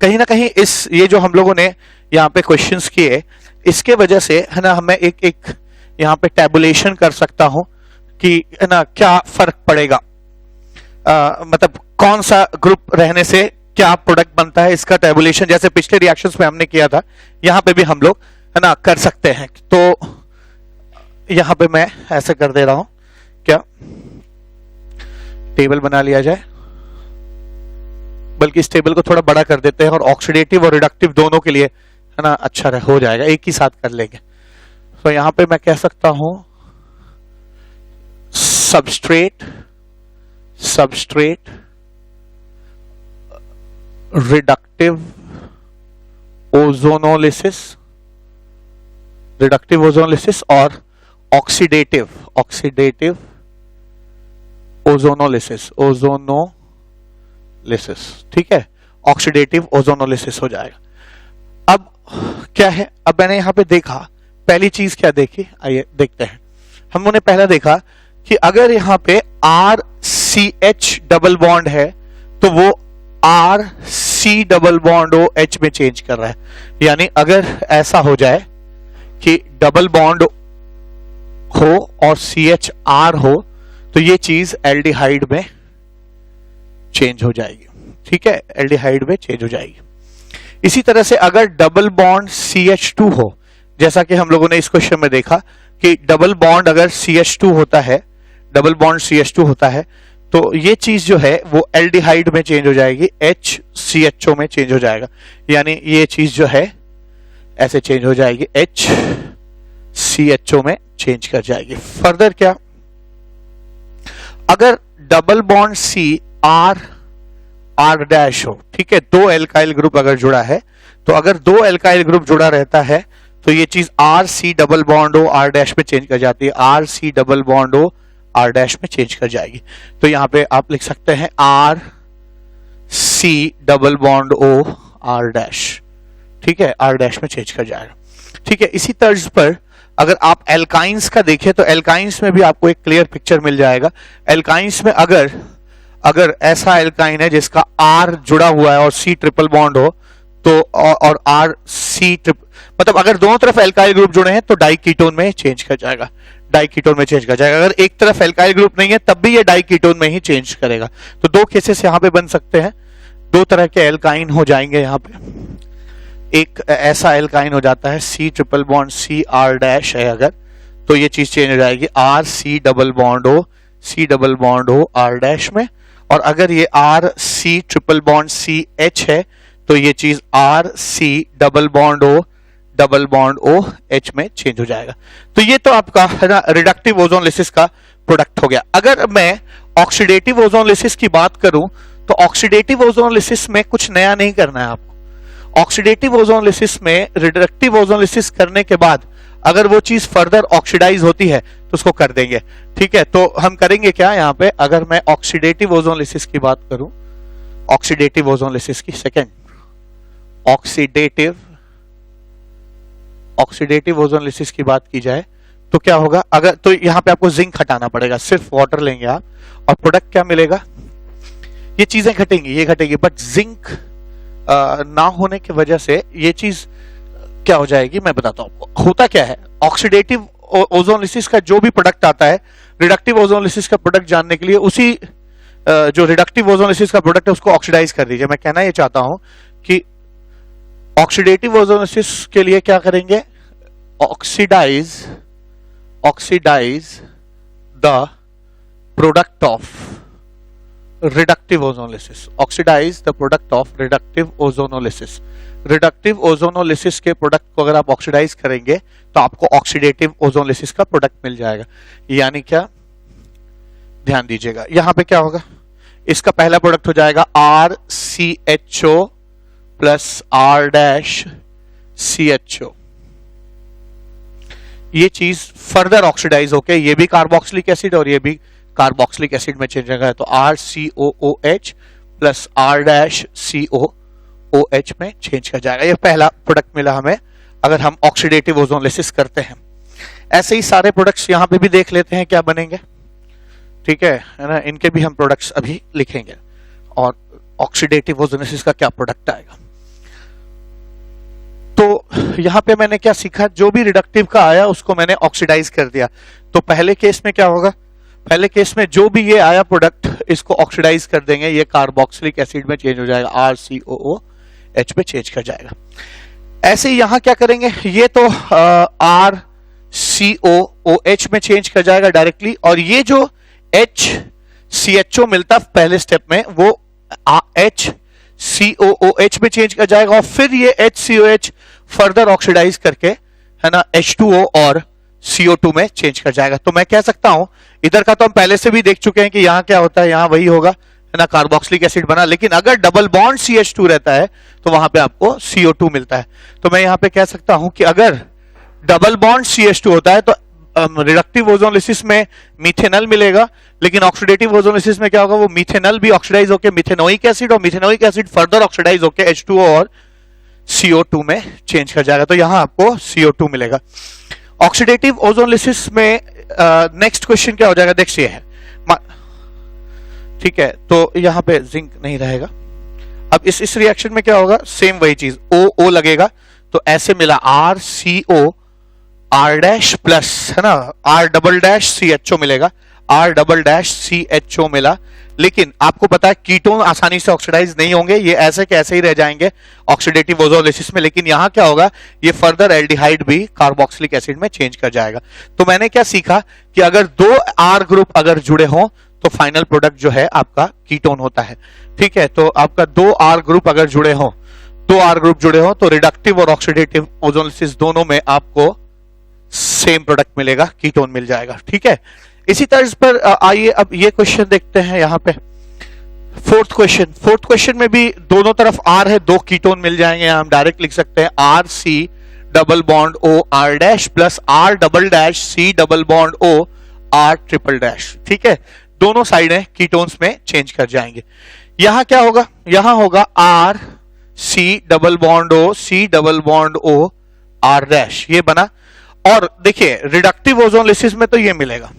Speaker 1: कहीं ना कहीं ये जो हम लोगों ने यहाँ पे क्वेश्चंस किए, इसके वजह से है ना हमें एक यहाँ पे टैबुलेशन कर सकता हूं कि है ना क्या फर्क पड़ेगा, मतलब कौन सा ग्रुप रहने से क्या प्रोडक्ट बनता है, इसका टैबुलेशन जैसे पिछले रिएक्शंस में हमने किया था, यहां पे भी हम लोग है ना कर सकते हैं। तो यहां पे मैं ऐसे कर दे रहा हूं, क्या टेबल बना लिया जाए, बल्कि इस टेबल को थोड़ा बड़ा कर देते हैं और ऑक्सीडेटिव और रिडक्टिव दोनों के लिए है ना अच्छा हो जाएगा, एक ही साथ कर लेंगे। तो यहां पे मैं कह सकता हूं सबस्ट्रेट रिडक्टिव ओजोनोलिसिस और ऑक्सीडेटिव ओजोनोलिसिस, ठीक है, ऑक्सीडेटिव ओजोनोलिसिस हो जाएगा। अब क्या है, अब मैंने यहां पे देखा, पहली चीज क्या देखी, आइए देखते हैं। हमने पहला देखा कि अगर यहां पे R C H double bond है तो वो R C double bond O H में चेंज कर रहा है, यानी अगर ऐसा हो जाए कि डबल बॉन्ड हो और सी एच आर हो तो ये चीज एल्डिहाइड में चेंज हो जाएगी, ठीक है, एल्डिहाइड में चेंज हो जाएगी। इसी तरह से अगर डबल बॉन्ड CH2 हो, जैसा कि हम लोगों ने इस क्वेश्चन में देखा कि डबल बॉन्ड अगर CH2 होता है, डबल बॉन्ड CH2 होता है तो ये चीज जो है वो एल्डिहाइड में चेंज हो जाएगी, HCHO में चेंज हो जाएगा, यानी ये चीज जो है ऐसे चेंज हो जाएगी, HCHO में चेंज कर जाएगी। फर्दर क्या, अगर double bond C R dash हो, ठीक है, 2 एल्काइल ग्रुप अगर जुड़ा है, तो अगर 2 एल्काइल ग्रुप जुड़ा रहता है तो ये चीज RC double bond O R dash में चेंज कर जाती है, RC double bond O R dash में चेंज कर जाएगी। तो यहां पे आप लिख सकते हैं RC double bond O R dash, ठीक है, R डैश में चेंज कर जाएगा, ठीक है। इसी तर्ज पर अगर आप एल्काइंस का देखें तो एल्काइंस में भी आपको एक क्लियर पिक्चर मिल जाएगा। एल्काइंस में अगर ऐसा एल्काइन है जिसका R जुड़ा हुआ है और C ट्रिपल बॉन्ड हो तो और R C मतलब अगर दोनों तरफ एल्काइल ग्रुप जुड़े हैं तो डाइकीटोन में चेंज कर जाएगा, डाइकीटोन में चेंज कर जाएगा। अगर एक तरफ एल्काइल ग्रुप नहीं है तब भी ये डाइकीटोन में ही चेंज करेगा। तो 2 केसेस यहां पे बन सकते हैं, 2 तरह के एल्काइन हो जाएंगे यहां पे। एक ऐसा एल्काइन हो जाता है C triple bond C R dash है अगर, तो ये चीज चेंज हो जाएगी R C double bond O C double bond O R dash में। और अगर ये R C triple bond C H है तो ये चीज R C double bond O double bond O H में चेंज हो जाएगा। तो ये तो आपका है ना रिडक्टिव ओजोनलिसिस का प्रोडक्ट हो गया। अगर मैं ऑक्सीडेटिव ओजोनलिसिस की बात करूं तो ऑक्सीडेटिव ओजोनलिसिस में कुछ नया नहीं करना है आपको। ऑक्सीडेटिव ओजोनलिसिस में रिडक्टिव ओजोनलिसिस करने के बाद अगर वो चीज फर्दर ऑक्सीडाइज होती है तो उसको कर देंगे, ठीक है। तो हम करेंगे क्या यहाँ पे, अगर मैं ऑक्सीडेटिव ओजोनलिसिस की बात करूं, ऑक्सीडेटिव ओजोनलिसिस की सेकेंड ऑक्सीडेटिव ओजोनलिसिस की बात की जाए तो क्या होगा, अगर तो यहां पे आपको जिंक हटाना पड़ेगा, सिर्फ वाटर लेंगे आप और प्रोडक्ट क्या मिलेगा, ये चीजें घटेंगी, ये घटेगी, बट जिंक ना होने की वजह से ये चीज क्या हो जाएगी मैं बताता हूँ आपको। होता क्या है, ऑक्सीडेटिव ओजोनलिसिस का जो भी प्रोडक्ट आता है, रिडक्टिव ओजोनलिसिस का प्रोडक्ट जानने के लिए उसी जो रिडक्टिव ओजोनलिसिस का प्रोडक्ट है उसको ऑक्सीडाइज कर दीजिए। मैं कहना ये चाहता हूं कि ऑक्सीडेटिव ओजोनलिसिस के लिए क्या करेंगे, oxidise the product of reductive ozonolysis, oxidise the product of reductive ozonolysis. Reductive ozonolysis के प्रोडक्ट को अगर आप ऑक्सीडाइज करेंगे तो आपको ऑक्सीडेटिव ओजोनलिसिस का प्रोडक्ट मिल जाएगा। यानी क्या, ध्यान दीजिएगा, यहां पे क्या होगा, इसका पहला प्रोडक्ट हो जाएगा RCHO प्लस R-CHO। ये चीज फर्दर ऑक्सीडाइज होके ये भी कार्बोक्सिलिक एसिड और ये भी कार्बोक्सिलिक एसिड में चेंज होगा, तो RCOOH प्लस R-COOH में चेंज कर जाएगा। ये पहला प्रोडक्ट मिला हमें अगर हम ऑक्सीडेटिव ओजोनलिसिस करते हैं। ऐसे ही सारे प्रोडक्ट्स यहां पे भी देख लेते हैं क्या बनेंगे, ठीक है ना, इनके भी हम प्रोडक्ट्स अभी लिखेंगे और ऑक्सीडेटिव ओजोनलिसिस का क्या प्रोडक्ट आएगा। तो यहां पे मैंने क्या सीखा, जो भी रिडक्टिव का आया उसको मैंने ऑक्सीडाइज कर दिया। तो पहले केस में क्या होगा, पहले केस में जो भी ये आया प्रोडक्ट इसको ऑक्सीडाइज कर देंगे, ये कार्बोक्सिलिक एसिड में चेंज हो जाएगा, RCOOH में चेंज कर जाएगा। ऐसे ही यहां क्या करेंगे, ये तो RCOOH में चेंज कर जाएगा डायरेक्टली, और ये जो HCHO मिलता पहले स्टेप में वो HCOOH में चेंज कर जाएगा, और फिर ये HCOH फर्दर ऑक्सीडाइज करके है ना H2O और CO2 में चेंज कर जाएगा। तो मैं कह सकता हूं, इधर का तो हम पहले से भी देख चुके हैं कि यहां क्या होता है, यहां वही होगा है ना, कार्बोक्सिलिक एसिड बना, लेकिन अगर डबल बॉन्ड CH2 रहता है तो वहां पे आपको CO2 मिलता है। तो मैं यहां पे कह सकता हूं कि अगर डबल बॉन्ड CH2 होता है तो रिडक्टिव ओजोनलिसिस में मीथेनॉल मिलेगा, लेकिन ऑक्सीडेटिव ओजोनलिसिस में क्या होगा, वो मीथेनॉल भी ऑक्सीडाइज होकर मिथेनोइक एसिड, और मिथेनोइक एसिड फर्दर ऑक्सीडाइज होकर H2O और CO2 में चेंज कर जाएगा। तो यहां आपको CO2 मिलेगा। ऑक्सीडेटिव ओजोनलिसिस में नेक्स्ट क्वेश्चन क्या हो जाएगा, देखिए है, ठीक है, तो यहां पे जिंक नहीं रहेगा। अब इस रिएक्शन में क्या होगा, सेम वही चीज, O लगेगा, तो ऐसे मिला RCO R- प्लस है ना R-CHO मिलेगा, R-CHO मिला। लेकिन आपको पता है कीटोन आसानी से ऑक्सीडाइज नहीं होंगे, ये ऐसे के ऐसे ही रह जाएंगे ऑक्सीडेटिव ओजोनलिसिस में, लेकिन यहां क्या होगा, ये फर्दर एल्डिहाइड भी कार्बोक्सिलिक एसिड में चेंज कर जाएगा। तो मैंने क्या सीखा कि अगर दो R ग्रुप अगर जुड़े हों तो फाइनल प्रोडक्ट जो है आपका कीटोन होता है, ठीक है। तो आपका दो R ग्रुप अगर जुड़े हों, तो रिडक्टिव और ऑक्सीडेटिव ओजोनलिसिस दोनों में आपको सेम प्रोडक्ट मिलेगा, कीटोन मिल जाएगा, ठीक है। इसी तर्ज पर आइए अब ये क्वेश्चन देखते हैं, यहां पे फोर्थ क्वेश्चन में भी दोनों तरफ R है, दो कीटोन मिल जाएंगे, हम डायरेक्ट लिख सकते हैं RC double bond O R- plus R-C double bond O R-, ठीक है। दोनों साइडें कीटोन्स में चेंज कर जाएंगे। यहां क्या होगा, यहां होगा RC double bond O C double bond O R-, ये बना। और देखिए रिडक्टिव ओजोनलिसिस में तो ये मिलेगा,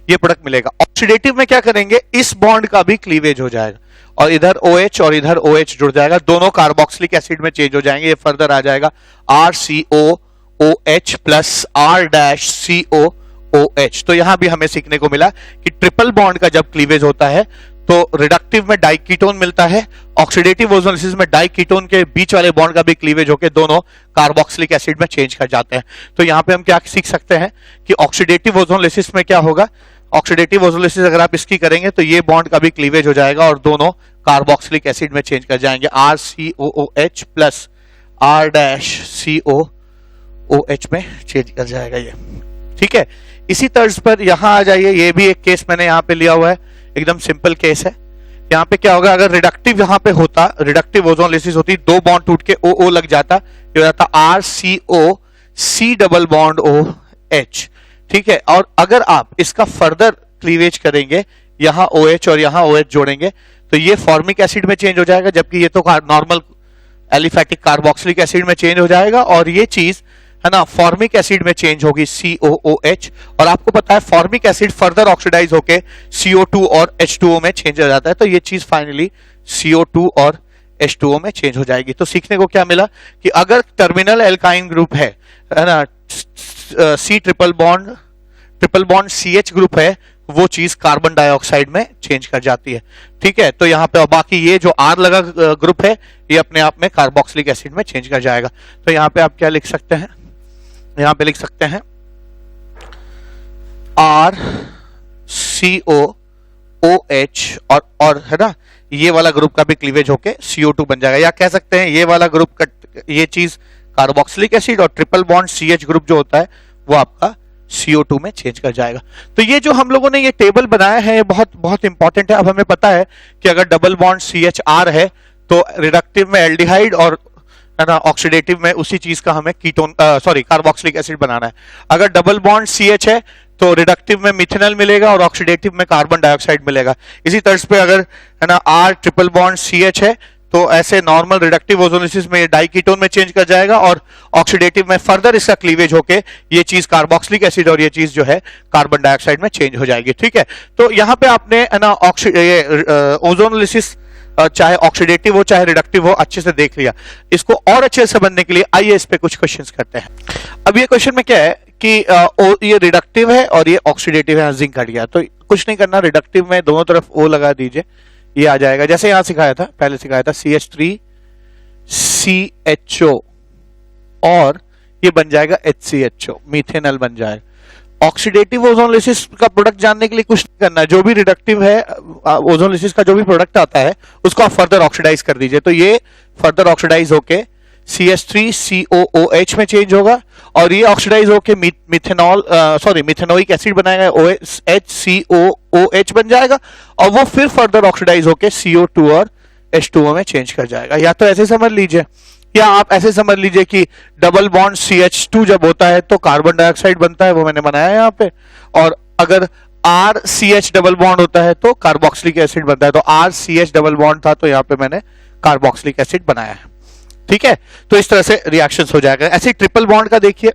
Speaker 1: ये प्रोडक्ट मिलेगा। ऑक्सीडेटिव में क्या करेंगे, इस बॉन्ड का भी क्लीवेज हो जाएगा और इधर OH और इधर OH जुड़ जाएगा, दोनों कार्बोक्सिलिक एसिड में चेंज हो जाएंगे, ये फर्दर आ जाएगा RCOOH प्लस R-COOH। तो यहां भी हमें सीखने को मिला कि ट्रिपल बॉन्ड का जब क्लीवेज होता है तो रिडक्टिव में डाइकीटोन मिलता है, ऑक्सीडेटिव ओजोनलिसिस में डाइकीटोन के बीच वाले बॉन्ड का भी क्लीवेज होकर दोनों कार्बोक्सिलिक एसिड में चेंज कर जाते हैं। तो यहां पे हम क्या सीख सकते हैं कि ऑक्सीडेटिव ओजोनलिसिस में क्या होगा, ऑक्सीडेटिव ओजोनलिसिस अगर आप इसकी करेंगे तो ये बॉन्ड का भी क्लीवेज हो जाएगा और दोनों कार्बोक्सिलिक एसिड में चेंज कर जाएंगे, RCOOH प्लस R-COOH में चेंज कर जाएगा ये, ठीक है। इसी तर्ज पर यहां आ जाइए, ये भी एक केस मैंने यहां पे लिया हुआ है, एकदम सिंपल केस है। यहां पे क्या होगा, अगर रिडक्टिव यहां पे होता, रिडक्टिव ओजोनलिसिस होती, दो बॉन्ड टूट के O लग जाता, ये हो जाता RCO C double bond OH, ठीक है। और अगर आप इसका फर्दर क्लीवेज करेंगे, यहां OH और यहां OH जोड़ेंगे तो ये फॉर्मिक एसिड में चेंज हो जाएगा, जबकि ये तो नॉर्मल एलिफैटिक कार्बोक्सिलिक एसिड में चेंज हो जाएगा, और ये चीज है ना फॉर्मिक एसिड में चेंज होगी COOH। और आपको पता है फॉर्मिक एसिड फर्दर ऑक्सीडाइज होके CO2 और H2O में चेंज हो जाता है, तो ये चीज फाइनली CO2 और H2O में चेंज हो जाएगी। तो सीखने को क्या मिला कि अगर टर्मिनल एल्काइन ग्रुप है ना, C triple bond CH group है, वो चीज कार्बन डाइऑक्साइड में चेंज कर जाती है। ठीक है, तो यहाँ पे बाकी ये जो R लगा ग्रुप है ये अपने आप में कार्बोक्सिलिक एसिड में चेंज कर जाएगा। तो यहाँ पे आप क्या लिख सकते हैं, यहाँ पे लिख सकते हैं RCOOH और है ना, ये वाला ग्रुप का भी क्लीवेज होके CO2 बन जाएगा। या कह सकते हैं ये वाला ग्रुप का ये चीज कार्बोक्सिलिक एसिड और ट्रिपल बॉन्ड CH ग्रुप जो होता है वो आपका CO2 में चेंज कर जाएगा। तो ये जो हम लोगों ने ये टेबल बनाया है ये बहुत बहुत इंपॉर्टेंट है। अब हमें पता है कि अगर डबल बॉन्ड CHR है तो रिडक्टिव में एल्डिहाइड और है ना ऑक्सीडेटिव में उसी चीज का हमें कीटोन कार्बोक्सिलिक एसिड बनाना है। अगर डबल बॉन्ड CH है तो रिडक्टिव में मिथेनॉल मिलेगा और ऑक्सीडेटिव में कार्बन डाइऑक्साइड मिलेगा। इसी तर्ज पे अगर है ना R ट्रिपल बॉन्ड CH है तो ऐसे नॉर्मल रिडक्टिव ओजोलिसिस में डाइकीटोन में चेंज कर जाएगा और ऑक्सीडेटिव में फर्दर इसका क्लीवेज होके ये चीज कार्बोक्सिलिक एसिड और ये चीज जो है कार्बन डाइऑक्साइड में चेंज हो जाएगी। ठीक है, तो यहाँ पे आपने है ना ओजोलिसिस चाहे ऑक्सीडेटिव हो चाहे रिडक्टिव हो अच्छे से देख लिया। इसको और अच्छे से समझने के लिए आइए इस पे कुछ क्वेश्चंस करते हैं। अब ये क्वेश्चन में क्या है कि ये रिडक्टिव है और ये ऑक्सीडेटिव है, जिंक हट गया, तो कुछ नहीं करना, रिडक्टिव में दोनों तरफ O लगा दीजिए, ये आ जाएगा जैसे यहां सिखाया था, पहले सिखाया था CH3CHO और ये बन जाएगा HCHO, मीथेनॉल बन जाएगा। ऑक्सीडेटिव ओजोनलिसिस का प्रोडक्ट जानने के लिए कुछ नहीं करना, जो भी रिडक्टिव है ओजोनलिसिस का जो भी प्रोडक्ट आता है उसको आप फर्दर ऑक्सीडाइज कर दीजिए। तो ये फर्दर ऑक्सीडाइज होके CH3COOH में चेंज होगा और ये ऑक्सीडाइज होके मिथेनोइक एसिड बनाएगा, HCOOH बन जाएगा और वो फिर फर्दर ऑक्सीडाइज होके CO2 और H2O में चेंज कर जाएगा। या तो ऐसे समझ लीजिए या आप ऐसे समझ लीजिए कि डबल बॉन्ड CH2 जब होता है तो कार्बन डाइऑक्साइड बनता है, वो मैंने बनाया है यहाँ पे, और अगर RCH डबल बॉन्ड होता है तो कार्बोक्सिलिक एसिड बनता है। तो RCH डबल बॉन्ड था तो यहाँ पे मैंने कार्बोक्सिलिक एसिड बनाया है। ठीक है, तो इस तरह से रिएक्शंस हो जाएगा। ऐसे ट्रिपल बॉन्ड का देखिए,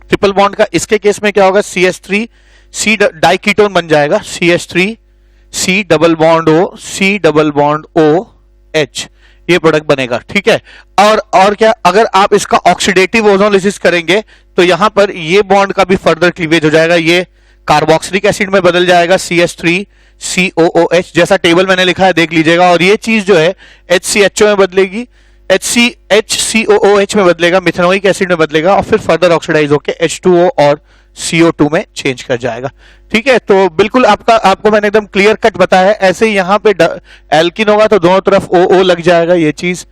Speaker 1: ट्रिपल बॉन्ड का इसके केस में क्या होगा, CH3 C डाइकीटोन बन जाएगा, CH3 C double bond O C double bond OH, ये प्रोडक्ट बनेगा। ठीक है, और क्या, अगर आप इसका ऑक्सीडेटिव ओजोनलिसिस करेंगे तो यहां पर ये बॉन्ड का भी फर्दर क्लीवेज हो जाएगा, ये कार्बोक्सिलिक एसिड में बदल जाएगा CH3COOH, जैसा टेबल मैंने लिखा है देख लीजिएगा, और ये चीज जो है HCHO में बदलेगी, HCOOH में बदलेगा, मिथेनोइक एसिड में बदलेगा और फिर फर्दर ऑक्सीडाइज होकर H2O और CO2 में चेंज कर जाएगा। ठीक है, तो बिल्कुल आपको मैंने एकदम क्लियर कट बताया है। ऐसे ही यहां पे एल्किन होगा तो दोनों तरफ OO लग जाएगा, ये चीज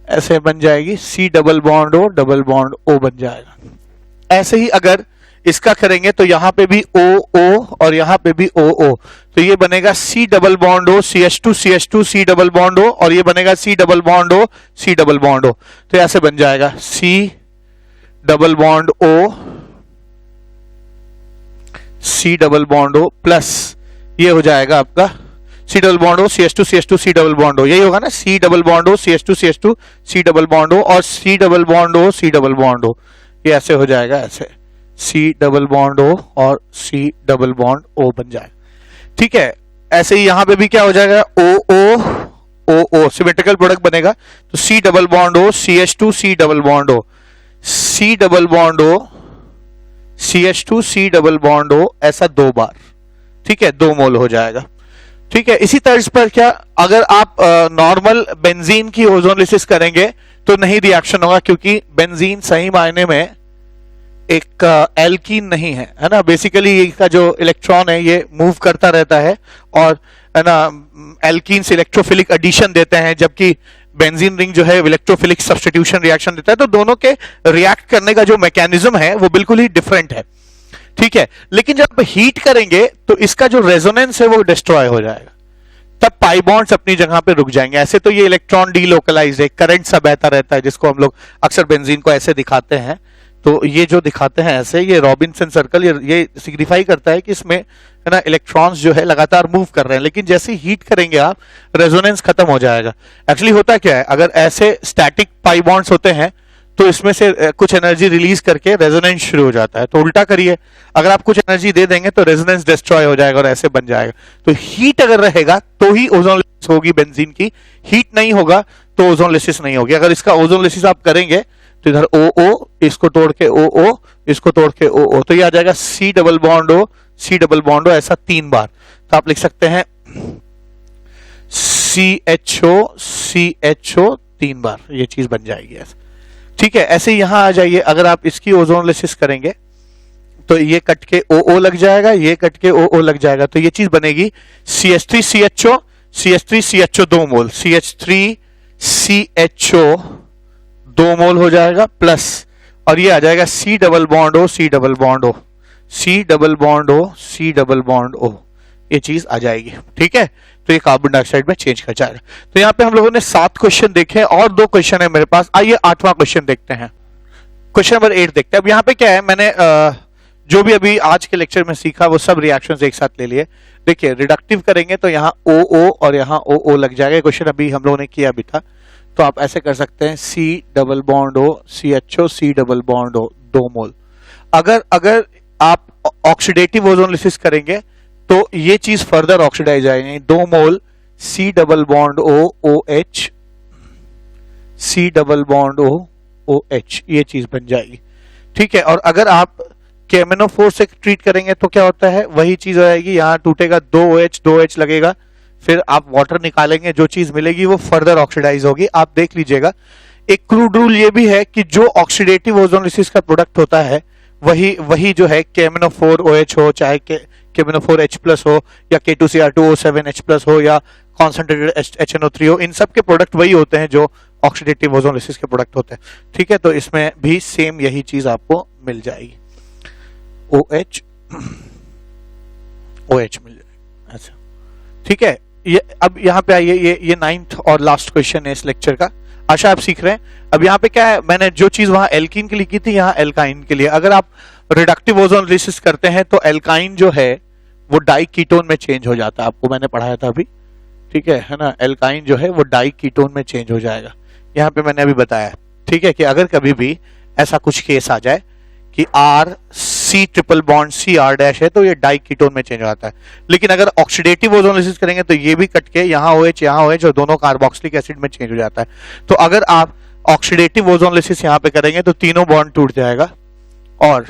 Speaker 1: ऐसे बन जाएगी, C डबल बॉन्ड O बन जाएगा। ऐसे ही अगर इसका करेंगे तो यहां पे भी OO और यहां पे भी OO, तो ये बनेगा C double bond O CH2 C double bond O और ये बनेगा C double bond O C double bond O। तो ऐसे बन जाएगा C double bond O C double bond O plus ये हो जाएगा आपका C double bond O CH2 C double bond O, यही होगा ना, C double bond O CH2 C double bond O और C double bond O C double bond O, ये ऐसे हो जाएगा, ऐसे C डबल बॉन्ड O और C डबल बॉन्ड O बन जाएगा। ठीक है, ऐसे ही यहां पे भी क्या हो जाएगा, OO सिमेट्रिकल प्रोडक्ट बनेगा, तो C double bond O CH2 C double bond O C double bond O CH2 C double bond O, ऐसा 2 बार। ठीक है, 2 मोल हो जाएगा। ठीक है, इसी तर्ज पर क्या, अगर आप नॉर्मल बेंजीन की ओजोनलिसिस करेंगे तो नहीं रिएक्शन होगा, क्योंकि बेंजीन सही मायने में एक एल्कीन नहीं है ना। बेसिकली इसका जो इलेक्ट्रॉन है ये मूव करता रहता है और है ना एल्कीन से इलेक्ट्रोफिलिक एडिशन देते हैं, जबकि बेंजीन रिंग जो है इलेक्ट्रोफिलिक सब्स्टिट्यूशन रिएक्शन देता है। तो दोनों के रिएक्ट करने का जो मैकेनिज्म है वो बिल्कुल ही डिफरेंट है। ठीक है, लेकिन जब हीट करेंगे तो इसका जो रेजोनेंस है वो डिस्ट्रॉय हो जाएगा, तब पाई बॉन्ड्स अपनी जगह पे रुक जाएंगे। ऐसे तो ये इलेक्ट्रॉन डीलोकलाइज्ड है, करंट सा बहता रहता है, जिसको हम लोग अक्सर बेंजीन को ऐसे दिखाते हैं। तो ये जो दिखाते हैं ऐसे, ये रॉबिन्सन सर्कल, ये सिग्निफाई करता है कि इसमें है ना इलेक्ट्रॉन्स जो है लगातार मूव कर रहे हैं, लेकिन जैसे हीट करेंगे आप रेजोनेंस खत्म हो जाएगा। एक्चुअली होता क्या है, अगर ऐसे स्टैटिक पाई बॉन्ड्स होते हैं तो इसमें से कुछ एनर्जी रिलीज करके रेजोनेंस शुरू हो जाता है। तो उल्टा करिए, अगर आप कुछ एनर्जी दे देंगे तो रेजोनेंस डिस्ट्रॉय हो जाएगा और ऐसे बन जाएगा। तो हीट अगर रहेगा तो ही ओजोन होगी बेंजीन की, हीट नहीं होगा तो ओजोनलिसिस नहीं होगी। अगर इसका ओजोनलिसिस आप करेंगे तो इधर OO, इसको तोड़ के OO, इसको तोड़ के OO, तो ये आ जाएगा C double bond O, C double bond O, ऐसा 3 बार। तो आप लिख सकते हैं CHO CHO 3 बार, ये चीज बन जाएगी ऐसा। ठीक है, ऐसे यहां आ जाइए, अगर आप इसकी ओजोनलिसिस करेंगे तो ये कट के OO लग जाएगा, ये कट के OO लग जाएगा, तो ये चीज बनेगी CH3CHO CH3CHO 2 मोल, CH3CHO 2 मोल हो जाएगा प्लस, और ये आ जाएगा C double bond O C double bond O, C double bond O C double bond O, ये चीज आ जाएगी। ठीक है, तो ये कार्बन डाइऑक्साइड में चेंज कर जाएगा। तो यहाँ पे हम लोगों ने 7 क्वेश्चन देखे और 2 क्वेश्चन है मेरे पास। आइए 8वां क्वेश्चन देखते हैं। क्वेश्चन नंबर 8 देखते हैं। अब यहाँ पे क्या है, मैंने जो भी अभी आज के लेक्चर में सीखा वो सब रिएक्शंस एक साथ ले लिए। देखिए रिडक्टिव करेंगे तो यहाँ OO और यहाँ OO लग जाएगा। क्वेश्चन अभी हम लोगों ने किया भी था, तो आप ऐसे कर सकते हैं C double bond O CHO C double bond O 2 मोल। अगर आप ऑक्सीडेटिव ओजोनलिसिस करेंगे तो ये चीज फर्दर ऑक्सीडाइज आएगी, 2 मोल C double bond O OH C double bond O OH, ये चीज बन जाएगी। ठीक है, और अगर आप KMnO4 से ट्रीट करेंगे तो क्या होता है, वही चीज हो जाएगी, यहाँ टूटेगा 2OH लगेगा, फिर आप वाटर निकालेंगे, जो चीज मिलेगी वो फर्दर ऑक्सीडाइज होगी। आप देख लीजिएगा, एक क्रूड रूल ये भी है कि जो ऑक्सीडेटिव ओजोनलिसिस का प्रोडक्ट होता है वही जो है KMnO4 OH हो, चाहे KMnO4 H+ हो या K2Cr2O7 H+ हो या कॉन्सेंट्रेटेड HNO3 हो, इन सब के प्रोडक्ट वही होते हैं जो ऑक्सीडेटिव ओजोनलिसिस के प्रोडक्ट होते हैं। ठीक है, तो इसमें भी सेम यही चीज आपको मिल जाएगी, OH मिल जाएगा। अच्छा ठीक है, ये अब यहाँ पे आइए, ये 9th और लास्ट क्वेश्चन है इस लेक्चर का। आशा आप सीख रहे हैं। अब यहाँ पे क्या है, मैंने जो चीज वहां एल्कीन के लिए की थी, यहाँ एल्काइन के लिए। अगर आप रिडक्टिव ओजोनलिसिस करते हैं तो एल्काइन जो है वो डाई कीटोन में चेंज हो जाता है, आपको मैंने पढ़ाया था अभी। ठीक है ना, एल्काइन जो है वो डाई कीटोन में चेंज हो जाएगा। यहाँ पे मैंने अभी बताया, ठीक है, कि अगर कभी भी ऐसा कुछ केस आ जाए कि R C triple bond CR' है तो ये डाई कीटोन में चेंज हो जाता है। लेकिन अगर ऑक्सीडेटिव ओजोनलिसिस करेंगे तो ये भी कट के यहाँ OH और दोनों कार्बोक्सिलिक एसिड में चेंज हो जाता है। तो अगर आप ऑक्सीडेटिव ओजोनलिसिस यहाँ पे करेंगे तो तीनों बॉन्ड टूट जाएगा और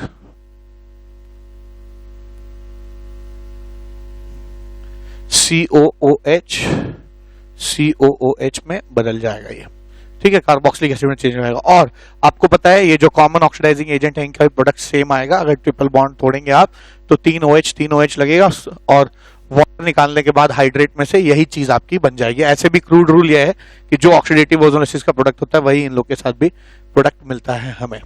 Speaker 1: COOH में बदल जाएगा ये। ठीक है, कार्बोक्सिलिक एसिड में चेंज हो जाएगा। और आपको पता है ये जो कॉमन ऑक्सीडाइजिंग एजेंट है इनका भी प्रोडक्ट सेम आएगा। अगर ट्रिपल बॉन्ड तोड़ेंगे आप तो 3OH लगेगा और वाटर निकालने के बाद हाइड्रेट में से यही चीज आपकी बन जाएगी। ऐसे भी क्रूड रूल यह है कि जो ऑक्सीडेटिव ओजोनलिसिस का प्रोडक्ट होता है वही इन लोग के साथ भी प्रोडक्ट मिलता है हमें।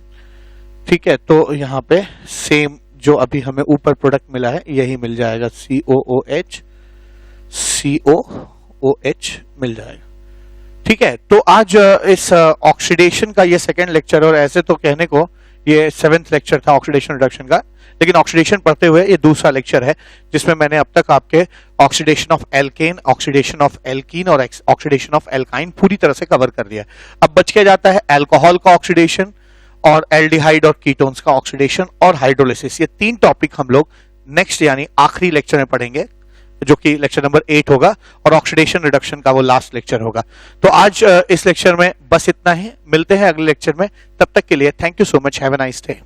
Speaker 1: ठीक है, तो यहाँ पे सेम जो अभी हमें ऊपर प्रोडक्ट मिला है यही मिल जाएगा, COOH मिल जाएगा। ठीक है, तो आज इस ऑक्सीडेशन का ये सेकेंड लेक्चर, और ऐसे तो कहने को ये 7th लेक्चर था ऑक्सीडेशन रिडक्शन का, लेकिन ऑक्सीडेशन पढ़ते हुए ये दूसरा लेक्चर है जिसमें मैंने अब तक आपके oxidation of alkene, oxidation of alkene और ऑक्सीडेशन ऑफ एल्काइन पूरी तरह से कवर कर दिया। अब बच के जाता है अल्कोहल का ऑक्सीडेशन और एल्डिहाइड और कीटोन्स का ऑक्सीडेशन और हाइड्रोलिसिस। ये 3 टॉपिक हम लोग नेक्स्ट यानी आखिरी लेक्चर में पढ़ेंगे, जो कि लेक्चर नंबर 8 होगा, और ऑक्सीडेशन रिडक्शन का वो लास्ट लेक्चर होगा। तो आज इस लेक्चर में बस इतना ही, मिलते हैं अगले लेक्चर में। तब तक के लिए thank you so much, have a nice day.